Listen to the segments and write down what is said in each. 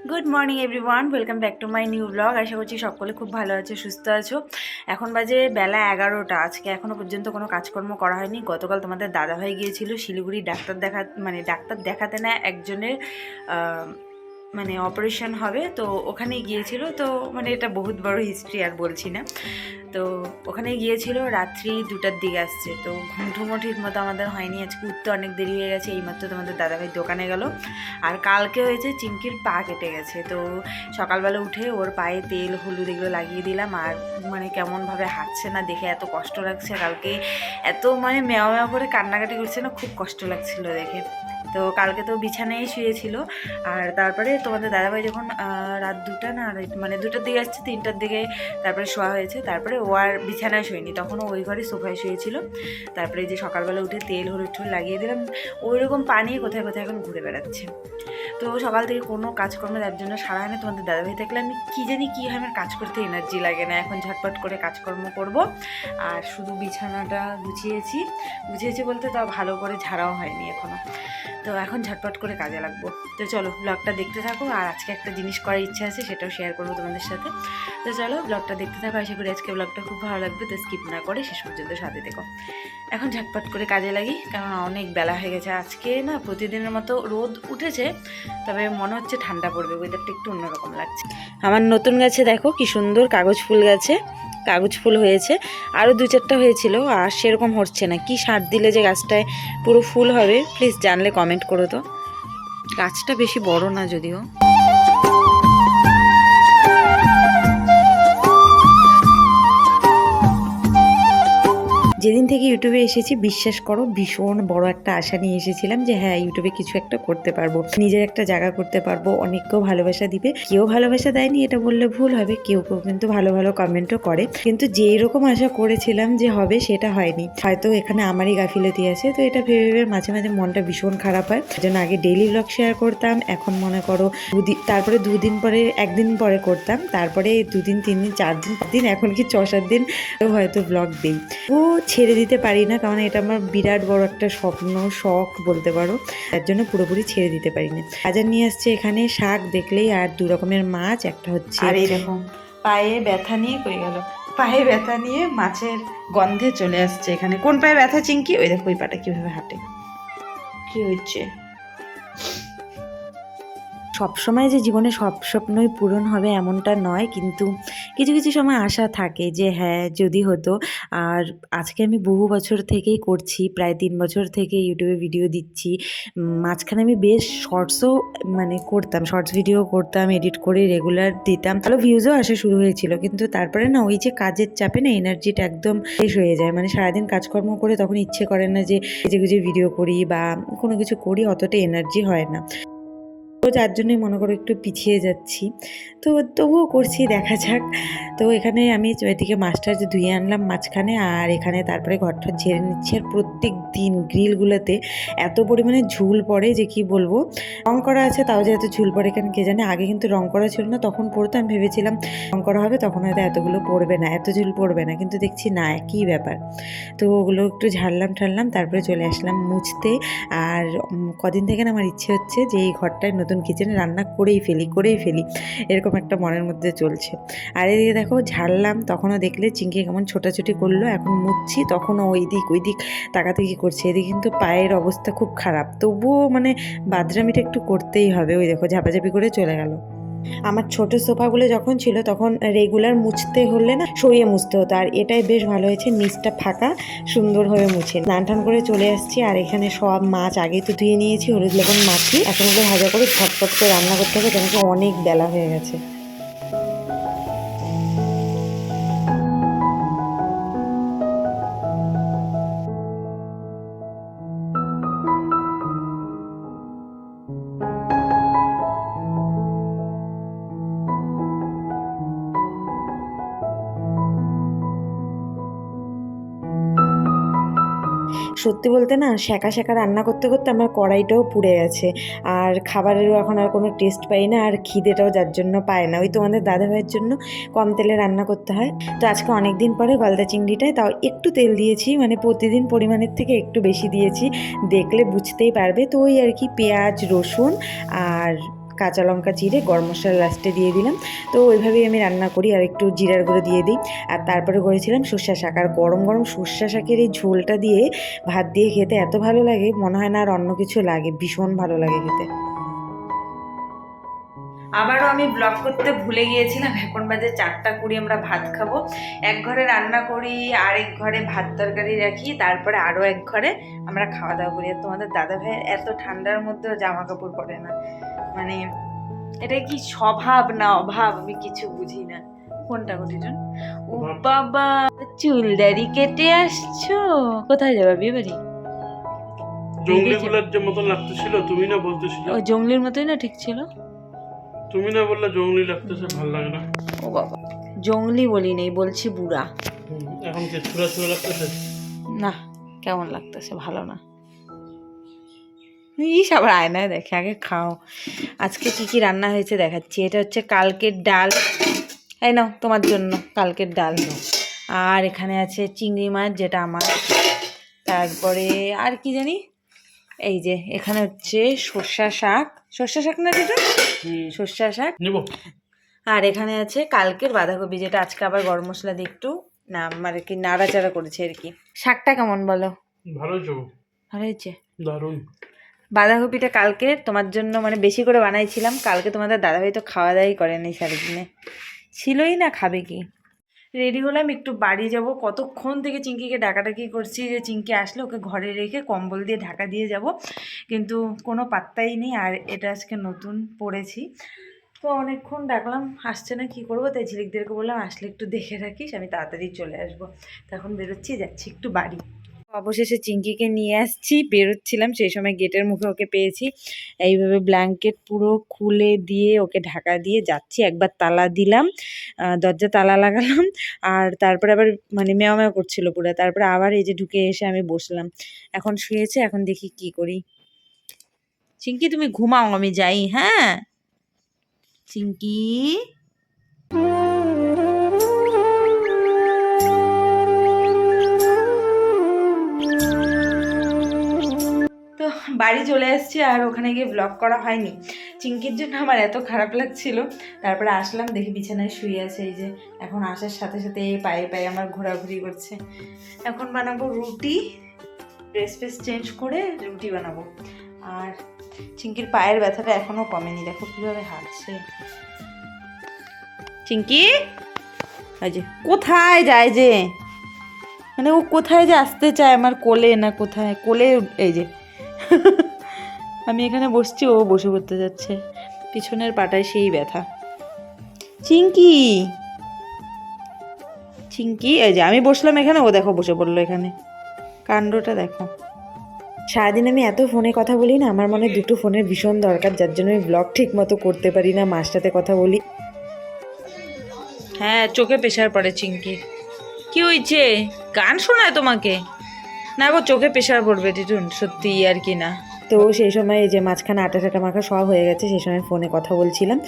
Good morning everyone, welcome back to my new blog. আশা করছি সকলে খুব ভালো আছো, সুস্থ আছো। এখন বাজে বেলা 11টা। আজকে এখনও পর্যন্ত কোনো কাজকর্ম করা হয়নি। গতকাল তোমাদের দাদাভাই গিয়েছিল শিলিগুড়ি ডাক্তার দেখাতে না একজনের মানে অপারেশন হবে, তো ওখানে গিয়েছিল। তো মানে এটা বহুত বড় হিস্ট্রি, আর বলছি না। তো ওখানে গিয়েছিল, রাত্রি 2টার দিকে আসছে। তো ঘুমঠুমো ঠিক মতো আমাদের হয়নি, আজকে উঠতে অনেক দেরি হয়ে গেছে। এইমাত্র তোমাদের দাদাভাই দোকানে গেল। আর কালকে হয়েছে চিঙ্কির পা কেটে গেছে। তো সকালবেলা উঠে ওর পায়ে তেল হলুদ এগুলো লাগিয়ে দিলাম। আর মানে কেমনভাবে হাঁটছে না দেখে এত কষ্ট লাগছে। কালকে এত মানে মেয়া মেয়া করে কান্নাকাটি করছে না, খুব কষ্ট লাগছিল দেখে। তো কালকে তো বিছানায় শুয়েছিল। আর তারপরে তোমাদের দাদাভাই যখন রাত 2টা না মানে 2টার দিকে আসছে, 3টার দিকে তারপরে শোয়া হয়েছে। তারপরে ও আর বিছানায় শোয়নি, তখনও ওই ঘরে সোফায় শুয়েছিল। তারপরে যে সকালবেলা উঠে তেল হলুদ টুল লাগিয়ে দিলাম। ওই রকম পা নিয়ে কোথায় কোথায় এখন ঘুরে বেড়াচ্ছে। তো সকাল থেকে কোনো কাজকর্ম তার জন্য সারা হয় না। তোমাদের দাদাভাই থাকলে আমি কী জানি কী হয়, আমার কাজ করতে এনার্জি লাগে না। এখন ঝটপট করে কাজকর্ম করব। আর শুধু বিছানাটা গুছিয়েছি বলতে তাও ভালো করে ঝাড়াও হয়নি এখনও। তো এখন ঝটপট করে কাজে লাগবো। তো চলো ব্লগটা দেখতে থাকো। আর আজকে একটা জিনিস করার ইচ্ছা আছে, সেটাও শেয়ার করবো তোমাদের সাথে। তো চলো ব্লগটা দেখতে থাকো। আশা করি আজকে ব্লগটা খুব ভালো লাগবে। তো স্কিপ না করে শেষ পর্যন্ত সাথে দেখো। এখন ঝটপট করে কাজে লাগি, কারণ অনেক বেলা হয়ে গেছে। আজকে না প্রতিদিনের মতো রোদ উঠেছে, তবে মনে হচ্ছে ঠান্ডা পড়বে। ওয়েদারটা একটু অন্যরকম লাগছে। আমার নতুন গাছে দেখো কি সুন্দর কাগজ ফুল গাছে কাগজ ফুল হয়েছে। আরও 2-4টা হয়েছিল, আর সেরকম হচ্ছে না। কি সার দিলে যে গাছটায় পুরো ফুল হবে, প্লিজ জানলে কমেন্ট করো তো। গাছটা বেশি বড় না যদিও। যেদিন থেকে ইউটিউবে এসেছি, বিশ্বাস করো ভীষণ বড় একটা আশা নিয়ে এসেছিলাম যে হ্যাঁ ইউটিউবে কিছু একটা করতে পারবো, নিজের একটা জায়গা করতে পারবো, অনেককেও ভালোবাসা দিবে। কেউ ভালোবাসা দেয়নি এটা বললে ভুল হবে, কেউ কেউ কিন্তু ভালো ভালো কমেন্টও করে। কিন্তু যেই রকম আশা করেছিলাম যে হবে, সেটা হয়নি। হয়তো এখানে আমারই গাফিলতি আছে। তো এটা ভেবে ভেবে মাঝে মাঝে মনটা ভীষণ খারাপ হয়। জন্য আগে ডেইলি ব্লগ শেয়ার করতাম, এখন মনে করো তারপরে 2 দিন পরে, 1 দিন পরে করতাম, তারপরে 2 দিন 3 দিন 4 দিন 5 দিন, এখন কি 6-7 দিন হয়তো ব্লগ দিই। ও ছেড়ে দিতে পারি না, কারণ এটা আমার বিরাট বড় একটা স্বপ্ন, শখ বলতে পারো। তার জন্য পুরোপুরি ছেড়ে দিতে পারি না। বাজার নিয়ে আসছে এখানে শাক দেখলেই, আর 2 রকমের মাছ। একটা হচ্ছে, আর এই দেখো পায়ে ব্যথা নিয়ে কই গেল, পায়ে ব্যথা নিয়ে মাছের গন্ধে চলে আসছে এখানে। কোন পায়ে ব্যথা চিঙ্কি? ওই দেখো ওই পাটা কিভাবে হাঁটে, কি হচ্ছে। সবসময় যে জীবনে সব স্বপ্নই পূরণ হবে এমনটা নয়, কিন্তু কিছু কিছু সময় আশা থাকে যে হ্যাঁ যদি হতো। আর আজকে আমি বহু বছর থেকেই করছি, প্রায় 3 বছর থেকে ইউটিউবে ভিডিও দিচ্ছি। মাঝখানে আমি বেশ শর্টসও মানে করতাম, শর্টস ভিডিও করতাম, এডিট করে রেগুলার দিতাম, ভালো ভিউজও আসা শুরু হয়েছিল। কিন্তু তারপরে না ওই যে কাজের চাপে না এনার্জিটা একদম শেষ হয়ে যায়। মানে সারাদিন কাজকর্ম করে তখন ইচ্ছে করে না যে গুজে গুজে ভিডিও করি বা কোনো কিছু করি, অতটা এনার্জি হয় না। তো যার জন্যই মনে করো একটু পিছিয়ে যাচ্ছি। তো তবুও করছি, দেখা যাক। তো এখানে আমি এদিকে মাছটা যে ধুয়ে আনলাম মাঝখানে, আর এখানে তারপরে ঘরটা ঝেড়ে নিচ্ছি। আর প্রত্যেক দিন গ্রিলগুলোতে এত পরিমাণে ঝুল পড়ে যে কি বলবো। রং করা আছে তাও যে এত ঝুল পড়ে কেন কে জানে। আগে কিন্তু রং করা ছিল না, তখন পড়তো, আমি ভেবেছিলাম রং করা হবে তখন হয়তো এতগুলো পড়বে না, এত ঝুল পড়বে না, কিন্তু দেখছি না, একই ব্যাপার। তো ওগুলো একটু ঝাড়লাম তারপরে চলে আসলাম মুছতে। আর কদিন থেকে না আমার ইচ্ছে হচ্ছে যে এই ঘরটায় নতুন কিচেনে রান্না করেই ফেলি, এরকম একটা মনের মধ্যে চলছে। আর এদিকে দেখো ঝাড়লাম, তখনও দেখলে চিংকি কেমন ছোটাছুটি করলো। এখন মুছছি, তখনও ওই দিক তাকাতাকি করছে। এদিকে কিন্তু পায়ের অবস্থা খুব খারাপ, তবুও মানে বাদরামিটা একটু করতেই হবে। ওই দেখো ঝাপাঝাপি করে চলে গেল। আমার ছোট সোফাগুলো যখন ছিল তখন রেগুলার মুছতে হলে না সরিয়ে মুছতে হতো, আর এটাই বেশ ভালো হয়েছে, নিচটা ফাঁকা, সুন্দরভাবে মুছে স্নান টান করে চলে আসছি। আর এখানে সব মাছ আগেই তো ধুয়ে নিয়েছি, হলুদ লবণ মাখিয়ে এখন ওগুলো ভাজা করে ঝটপট করে রান্না করতে হবে, কেন কি অনেক বেলা হয়ে গেছে। সত্যি বলতে না শাঁকা শাঁকা রান্না করতে করতে আমার কড়াইটাও পুড়ে গেছে, আর খাবারেরও এখন আর কোনো টেস্ট পাই না, আর খিদেটাও যার জন্য পায় না। ওই তোমাদের দাদাভাইয়ের জন্য কম তেলে রান্না করতে হয়। তো আজকে অনেক দিন পরে গলদা চিংড়িটায় তাও একটু তেল দিয়েছি, মানে প্রতিদিন পরিমাণের থেকে একটু বেশি দিয়েছি, দেখলে বুঝতেই পারবে। তো ওই আর কি পেঁয়াজ রসুন আর কাঁচা লঙ্কা চিড়ে গরম মশলা লাস্টে দিয়ে দিলাম। তো ওইভাবেই আমি রান্না করি, আর একটু জিরার গুঁড়ো দিয়ে দিই। আর তারপরে করেছিলাম সর্ষা শাক, আর গরম গরম সর্ষা শাকের এই ঝোলটা দিয়ে ভাত দিয়ে খেতে এত ভালো লাগে, মনে হয় না আর অন্য কিছু লাগে, ভীষণ ভালো লাগে খেতে। আবারও আমি ব্লগ করতে ভুলে গিয়েছিলাম। এখন বাজে 4:20, আমরা ভাত খাবো। এক ঘরে রান্না করি, আরেক ঘরে ভাত তরকারি রাখি, তারপরে আরও এক ঘরে আমরা খাওয়া দাওয়া করি। আর তোমাদের দাদা ভাইয়ের এত ঠান্ডার মধ্যেও জামা কাপড় পরে না, মানে এটা কি স্বভাব না অভাব আমি কিছু বুঝি না। কোনটা কটিজন? ও বাবা, চুলদারি কেটে আসছো? কোথায় যাবে? বিয়ে বাড়ি? জঙ্গলিগুলোর যে মতো লাগতেছিল, তুমি না বলতেছিল ও জঙ্গলির মতোই না, ঠিক ছিল। তুমি না বললে জঙ্গলি লাগতেছে, ভালো লাগে না। ও বাবা, জঙ্গলি বলি নেই, বলছি বুড়া। এখন কি ছুরা ছুরা লাগতেছে? না, কেমন লাগতেছে, ভালো না। ইস, আবার আয়নায় দেখে, আগে খাও। আজকে কি কি রান্না হয়েছে দেখাচ্ছি। এটা হচ্ছে কালকের ডাল, এই নাও তোমার জন্য কালকের ডাল। আর এখানে আছে চিংড়ি মাছ, যেটা আমার। তারপরে আর কি জানি, এই যে এখানে হচ্ছে সর্ষা শাক, সর্ষা শাক না যেটা, সর্ষা শাক। আর এখানে আছে কালকের বাঁধাকপি, যেটা আজকে আবার গরম মশলা দিয়ে একটু না মানে কি নাড়াচাড়া করেছে আর কি। শাকটা কেমন বলো? ভালো হয়েছে, দারুণ। বাঁধাকপিটা কালকে তোমার জন্য মানে বেশি করে বানাইছিলাম। কালকে তোমাদের দাদাভাই তো খাওয়া দাওয়াই করেনি সারাদিনে, ছিলই না, খাবে কি। রেডি হলাম, একটু বাড়ি যাব। কতক্ষণ থেকে চিঙ্কিকে ডাকাডাকি করছি যে চিঙ্কি আসলে ওকে ঘরে রেখে কম্বল দিয়ে ঢাকা দিয়ে যাব, কিন্তু কোনো পাত্তাই নেই। আর এটা আজকে নতুন পড়েছি, তো অনেকক্ষণ ডাকলাম, আসছে না, কি করবো। তাই ঝিলিকদেরকে বললাম আসলে একটু দেখে রাখিস, আমি তাড়াতাড়ি চলে আসবো। তো এখন বেরোচ্ছি, যাচ্ছি একটু বাড়ি। অবশেষে চিঙ্কিকে নিয়ে আসছি, বেরোচ্ছিলাম সেই সময় গেটের মুখে ওকে পেয়েছি। এইভাবে ব্ল্যাঙ্কেট পুরো খুলে দিয়ে ওকে ঢাকা দিয়ে যাচ্ছি। একবার তালা দিলাম, দরজা তালা লাগালাম, আর তারপরে আবার মানে মেও মেও করছিল পুরো। তারপরে আবার এই যে ঢুকে এসে আমি বসলাম। এখন শুয়েছে, এখন দেখি কি করি। চিঙ্কি তুমি ঘুমাও, আমি যাই। হ্যাঁ চিঙ্কি, তো বাড়ি চলে এসেছি, আর ওখানে গিয়ে ব্লগ করা হয়নি। চিঙ্কির জন্য আমার এত খারাপ লাগছিল। তারপরে আসলাম, দেখি বিছানায় শুয়ে আছে। এই যে এখন আসার সাথে সাথে এই পায়ে পায়ে আমার ঘোরাঘুরি করছে। এখন বানাবো রুটি, ড্রেস ফ্রেস চেঞ্জ করে রুটি বানাবো। আর চিঙ্কির পায়ের ব্যথাটা এখনও কমেনি, দেখো কীভাবে হাঁটছে। চিঙ্কি এই যে কোথায় যায় যে, মানে ও কোথায় যে আসতে চায়, আমার কোলে না কোথায়, কোলে। এই যে আমি এখানে বসছি, ও বসে পড়তে যাচ্ছে, পিছনের পাটায় সেই ব্যথা। চিঙ্কি, চিঙ্কি, এই যে আমি বসলাম এখানে, ও দেখো বসে পড়লো এখানে, কাণ্ডটা দেখো। সারাদিন আমি এত ফোনে কথা বলি না, আমার মনে দুটো ফোনের ভীষণ দরকার, যার জন্য আমি ব্লগ ঠিক মতো করতে পারি না, মার সাথে কথা বলি। হ্যাঁ, চোখে প্রেশার পড়ে চিঙ্কি। কি হয়েছে? গান শোনায় তোমাকে? না গো, চোখে প্রেশার পড়বে টিটুন, সত্যি আর কি না। তো সেই সময় যে মাঝখানে আটা টাটা মাখা সব হয়ে গেছে, সেই সময় ফোনে কথা বলছিলাম।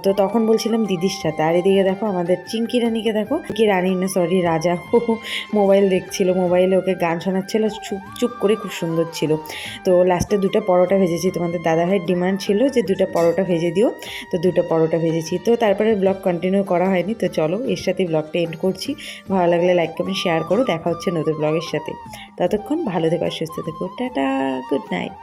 তো তখন বলছিলাম দিদির সাথে। আর এদিকে দেখো আমাদের চিঙ্কি রানীকে দেখো, কি রানী না সরি রাজা, মোবাইল দেখছিল, মোবাইলে ওকে গান শোনাচ্ছিল চুপ চুপ করে, খুব সুন্দর ছিল। তো লাস্টে 2টা পরোটা ভেজেছি, তোমাদের দাদাভাইয়ের ডিমান্ড ছিল যে 2টা পরোটা ভেজে দিও, তো 2টা পরোটা ভেজেছি। তো তারপরে ব্লগ কন্টিনিউ করা হয়নি। তো চলো এর সাথে ব্লগটা এন্ড করছি। ভালো লাগলে লাইক কমেন্ট শেয়ার করো, দেখা হচ্ছে নতুন ব্লগের সাথে। ততক্ষণ ভালো থেকো আর সুস্থ থেকো, টাটা, গুড নাইট।